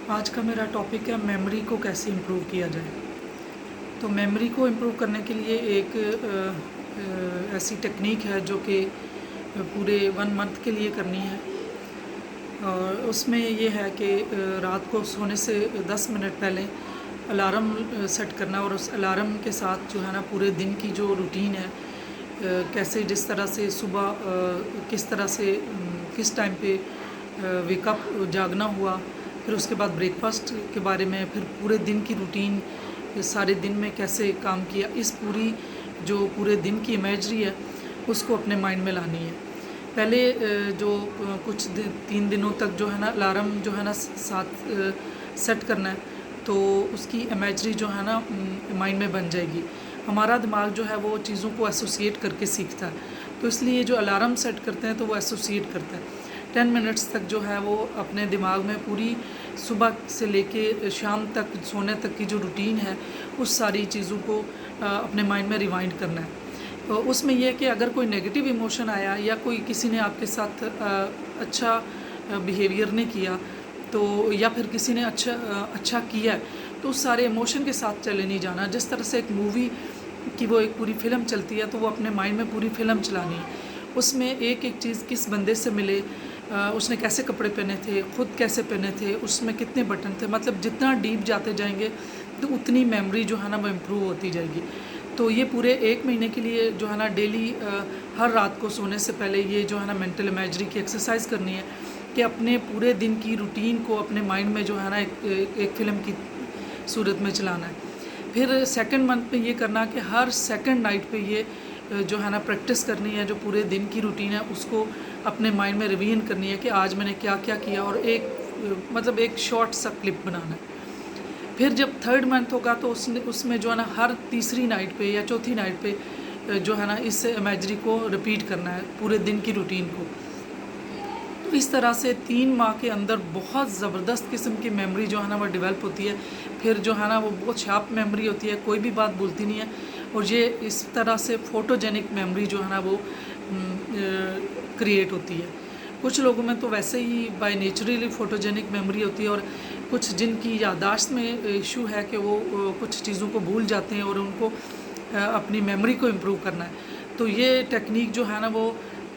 आज का मेरा टॉपिक है मेमोरी को कैसे इम्प्रूव किया जाए। तो मेमोरी को इम्प्रूव करने के लिए एक ऐसी टेक्निक है जो कि पूरे 1 मंथ के लिए करनी है। और उसमें ये है कि रात को सोने से 10 मिनट पहले अलार्म सेट करना और उस अलार्म के साथ जो है ना पूरे दिन की जो रूटीन है, कैसे जिस तरह से सुबह किस तरह से किस टाइम पे वेकअप जागना हुआ, फिर उसके बाद ब्रेकफास्ट के बारे में, फिर पूरे दिन की रूटीन, सारे दिन में कैसे काम किया, इस पूरी जो पूरे दिन की इमेजरी है उसको अपने माइंड में लानी है। पहले जो कुछ 3 दिनों तक जो है ना अलार्म जो है ना साथ सेट करना है, तो उसकी इमेजरी जो है ना माइंड में बन जाएगी। हमारा दिमाग जो है वो चीज़ों को एसोसिएट करके सीखता है, तो इसलिए जो अलार्म सेट करते हैं तो वो एसोसिएट करता है। 10 मिनट्स तक जो है वो अपने दिमाग में पूरी सुबह से लेके शाम तक सोने तक की जो रूटीन है उस सारी चीज़ों को अपने माइंड में रिवाइंड करना है। तो उसमें यह है कि अगर कोई नेगेटिव इमोशन आया या कोई किसी ने आपके साथ अच्छा बिहेवियर नहीं किया, तो या फिर किसी ने अच्छा किया है, तो उस सारे इमोशन के साथ चले नहीं जाना। जिस तरह से एक मूवी की वो एक पूरी फ़िल्म चलती है, तो वो अपने माइंड में पूरी फ़िल्म चलानी है। उसमें एक-एक चीज़ किस बंदे से मिले, उसने कैसे कपड़े पहने थे, खुद कैसे पहने थे, उसमें कितने बटन थे, मतलब जितना डीप जाते जाएंगे तो उतनी मेमोरी जो है ना वो इम्प्रूव होती जाएगी। तो ये पूरे 1 महीने के लिए जो है ना डेली हर रात को सोने से पहले ये जो है ना मेंटल इमेजरी की एक्सरसाइज करनी है कि अपने पूरे दिन की रूटीन को अपने माइंड में जो है ना एक फ़िल्म की सूरत में चलाना है। फिर सेकंड मंथ पे ये करना कि हर सेकंड नाइट पे ये जो है ना प्रैक्टिस करनी है, जो पूरे दिन की रूटीन है उसको अपने माइंड में रिवीजन करनी है कि आज मैंने क्या क्या किया, और मतलब एक शॉर्ट सा क्लिप बनाना है। फिर जब थर्ड मंथ होगा तो उसमें जो है ना हर तीसरी नाइट पे या चौथी नाइट पे जो है ना इस इमेजरी को रिपीट करना है पूरे दिन की रूटीन को। तो इस तरह से 3 माह के अंदर बहुत ज़बरदस्त किस्म की मेमोरी जो है ना वो डेवलप होती है। फिर जो है ना वो बहुत शार्प मेमोरी होती है, कोई भी बात भूलती नहीं है। और ये इस तरह से फ़ोटोजेनिक मेमोरी जो है ना वो क्रिएट होती है। कुछ लोगों में तो वैसे ही बाय नेचुरली फ़ोटोजेनिक मेमोरी होती है, और कुछ जिनकी याददाश्त में इशू है कि वो कुछ चीज़ों को भूल जाते हैं और उनको अपनी मेमोरी को इम्प्रूव करना है। तो ये टेक्निक जो है ना वो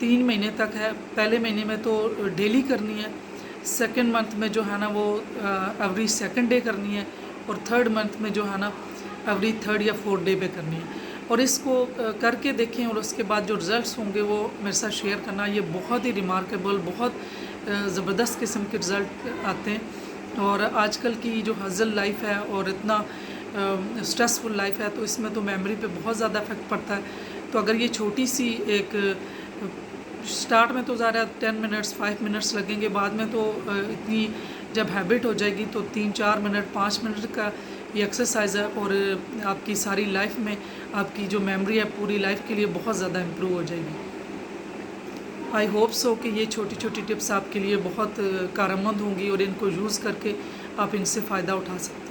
3 महीने तक है। पहले महीने में तो डेली करनी है, सेकंड मंथ में जो है ना वो एवरी सेकंड डे करनी है, और थर्ड मंथ में जो है ना एवरी थर्ड या फोर्थ डे पे करनी है। और इसको करके देखें और उसके बाद जो रिज़ल्ट्स होंगे वो मेरे साथ शेयर करना। ये बहुत ही रिमार्केबल, बहुत ज़बरदस्त किस्म के रिज़ल्ट आते हैं। और आजकल की जो हज़ल लाइफ है और इतना स्ट्रेसफुल लाइफ है, तो इसमें तो मेमोरी पे बहुत ज़्यादा इफेक्ट पड़ता है। तो अगर ये छोटी सी एक स्टार्ट में तो ज़्यादा 10 मिनट्स 5 मिनट्स लगेंगे, बाद में तो इतनी जब हैबिट हो जाएगी तो 3-4 मिनट 5 मिनट का ये एक्सरसाइज है, और आपकी सारी लाइफ में आपकी जो मेमोरी है पूरी लाइफ के लिए बहुत ज़्यादा इम्प्रूव हो जाएगी। आई होप सो कि ये छोटी छोटी टिप्स आपके लिए बहुत कारआमद होंगी और इनको यूज़ करके आप इनसे फ़ायदा उठा सकते हैं।